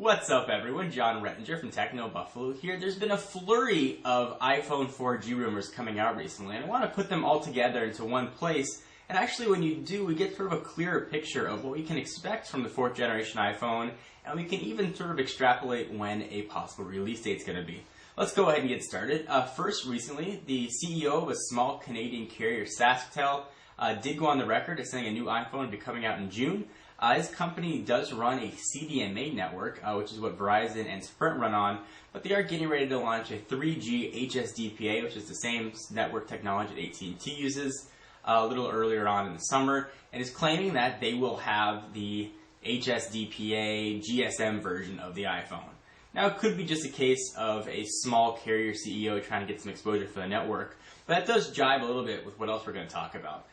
What's up everyone, John Rettinger from Techno Buffalo here. There's been a flurry of iPhone 4G rumors coming out recently, and I want to put them all together into one place. And actually when you do, we get sort of a clearer picture of what we can expect from the 4th generation iPhone, and we can even sort of extrapolate when a possible release date is going to be. Let's go ahead and get started. First, recently, the CEO of a small Canadian carrier, SaskTel, did go on the record as saying a new iPhone would be coming out in June. His company does run a CDMA network, which is what Verizon and Sprint run on, but they are getting ready to launch a 3G HSDPA, which is the same network technology that AT&T uses, a little earlier on in the summer, and is claiming that they will have the HSDPA GSM version of the iPhone. Now, it could be just a case of a small carrier CEO trying to get some exposure for the network, but that does jibe a little bit with what else we're going to talk about.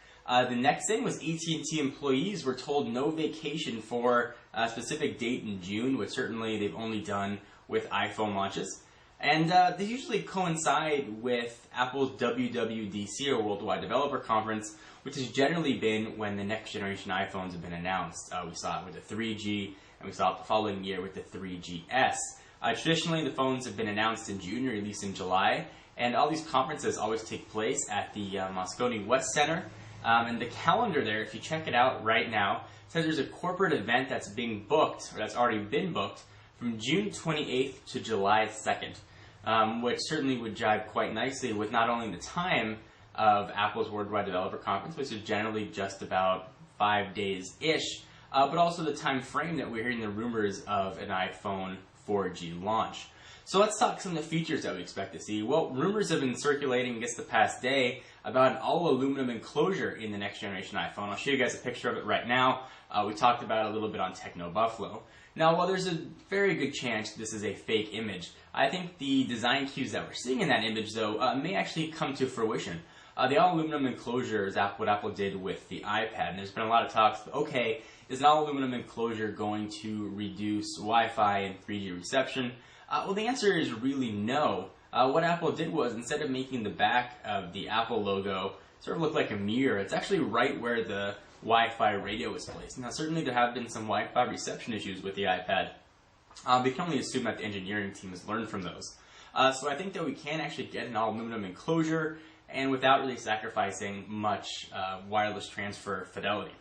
The next thing was AT&T employees were told no vacation for a specific date in June, which certainly they've only done with iPhone launches. And they usually coincide with Apple's WWDC, or Worldwide Developer Conference, which has generally been when the next generation iPhones have been announced. We saw it with the 3G, and we saw it the following year with the 3GS. Traditionally, the phones have been announced in June, released in July, and all these conferences always take place at the Moscone West Center. And the calendar there, if you check it out right now, says there's a corporate event that's being booked, or that's already been booked, from June 28th to July 2nd, which certainly would jibe quite nicely with not only the time of Apple's Worldwide Developer Conference, which is generally just about 5 days-ish, but also the time frame that we're hearing the rumors of an iPhone 4G launch. So let's talk some of the features that we expect to see. Well, rumors have been circulating, I guess, the past day about an all-aluminum enclosure in the next generation iPhone. I'll show you guys a picture of it right now. We talked about it a little bit on Techno Buffalo. Now, while there's a very good chance this is a fake image, I think the design cues that we're seeing in that image, though, may actually come to fruition. The all-aluminum enclosure is what Apple did with the iPad, and there's been a lot of talks, okay, is an all-aluminum enclosure going to reduce Wi-Fi and 3G reception? Well, the answer is really no. What Apple did was, instead of making the back of the Apple logo sort of look like a mirror, it's actually right where the Wi-Fi radio is placed. Now, certainly there have been some Wi-Fi reception issues with the iPad. We can only assume that the engineering team has learned from those. So I think that we can actually get an all-aluminum enclosure, and without really sacrificing much wireless transfer fidelity.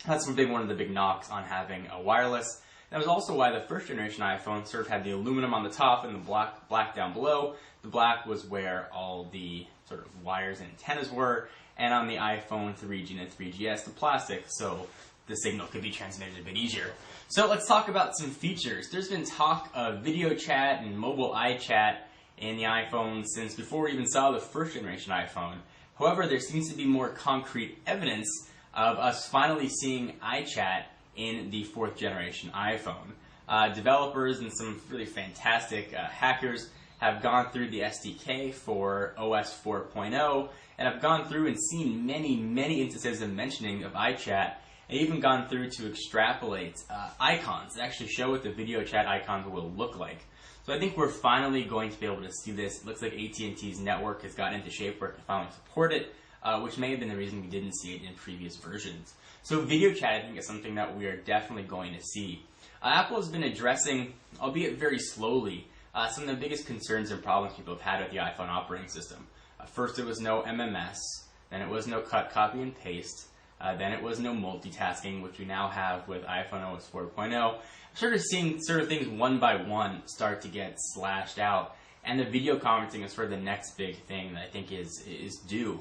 That's one of the big knocks on having a wireless. That was also why the first generation iPhone sort of had the aluminum on the top and the black down below. The black was where all the sort of wires and antennas were, and on the iPhone 3G and 3GS, the plastic, so the signal could be transmitted a bit easier. So let's talk about some features. There's been talk of video chat and mobile iChat in the iPhone since before we even saw the first generation iPhone. However, there seems to be more concrete evidence of us finally seeing iChat in the 4th generation iPhone. Developers and some really fantastic hackers have gone through the SDK for OS 4.0 and have gone through and seen many instances of mentioning of iChat, and even gone through to extrapolate icons that actually show what the video chat icons will look like. So I think we're finally going to be able to see this. It looks like AT&T's network has gotten into shape where it can finally support it, which may have been the reason we didn't see it in previous versions. So video chat, I think, is something that we are definitely going to see. Apple has been addressing, albeit very slowly, some of the biggest concerns and problems people have had with the iPhone operating system. First, it was no MMS, then it was no cut, copy, and paste, then it was no multitasking, which we now have with iPhone OS 4.0. I'm sort of seeing things one by one start to get slashed out, and the video conferencing is sort of the next big thing that I think is due.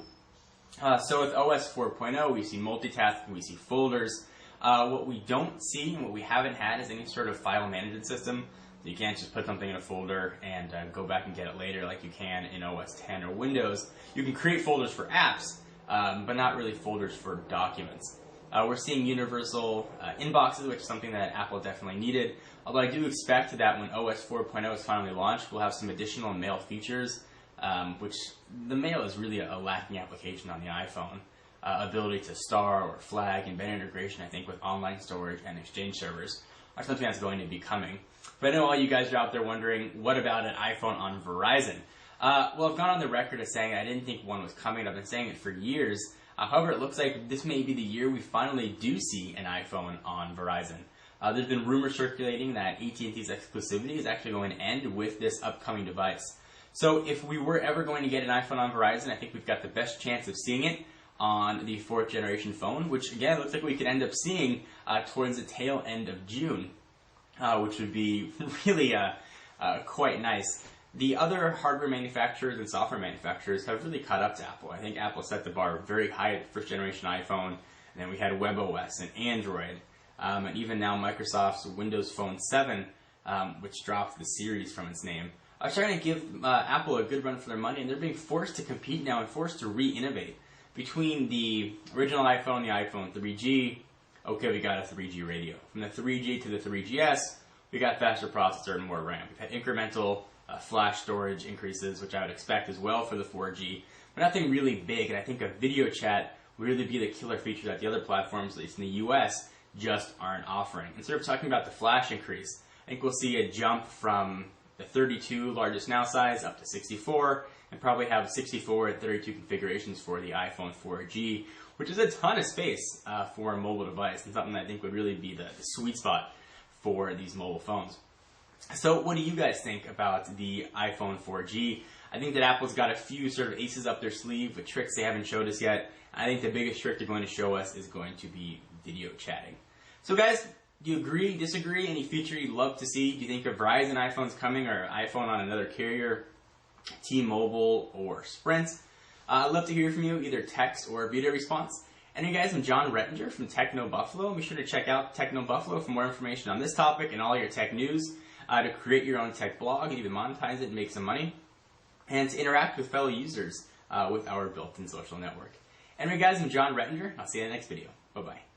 So with OS 4.0, we see multitasking, we see folders. What we don't see and what we haven't had is any sort of file management system. You can't just put something in a folder and go back and get it later like you can in OS 10 or Windows. You can create folders for apps, but not really folders for documents. We're seeing universal inboxes, which is something that Apple definitely needed. Although I do expect that when OS 4.0 is finally launched, we'll have some additional mail features, which the mail is really a lacking application on the iPhone. Ability to star or flag and better integration, I think, with online storage and Exchange servers are something that's going to be coming. But I know all you guys are out there wondering, what about an iPhone on Verizon? Well, I've gone on the record as saying I didn't think one was coming. I've been saying it for years. However, it looks like this may be the year we finally do see an iPhone on Verizon. There's been rumors circulating that AT&T's exclusivity is actually going to end with this upcoming device. So if we were ever going to get an iPhone on Verizon, I think we've got the best chance of seeing it on the 4th generation phone, which again looks like we could end up seeing towards the tail end of June, which would be really quite nice. The other hardware manufacturers and software manufacturers have really caught up to Apple. I think Apple set the bar very high at the 1st generation iPhone, and then we had WebOS and Android, and even now Microsoft's Windows Phone 7, which dropped the series from its name, are starting to give Apple a good run for their money, and they're being forced to compete now and forced to re-innovate. Between the original iPhone, the iPhone 3G, okay, we got a 3G radio. From the 3G to the 3GS, we got faster processor and more RAM. We've had incremental flash storage increases, which I would expect as well for the 4G, but nothing really big, and I think a video chat would really be the killer feature that the other platforms, at least in the US, just aren't offering. Instead of talking about the flash increase, I think we'll see a jump from the 32 largest now size up to 64, and probably have 64 and 32 configurations for the iPhone 4G, which is a ton of space for a mobile device, and something that I think would really be the sweet spot for these mobile phones. So what do you guys think about the iPhone 4G? I think that Apple's got a few sort of aces up their sleeve with tricks they haven't showed us yet. I think the biggest trick they're going to show us is going to be video chatting. So guys, do you agree, disagree? Any feature you'd love to see? Do you think a Verizon iPhone's coming, or iPhone on another carrier, T-Mobile or Sprint? I'd love to hear from you, either text or video response. And hey guys, I'm John Rettinger from Techno Buffalo. Be sure to check out Techno Buffalo for more information on this topic and all your tech news, to create your own tech blog and even monetize it and make some money, and to interact with fellow users with our built-in social network. Anyway guys, I'm John Rettinger. I'll see you in the next video. Bye-bye.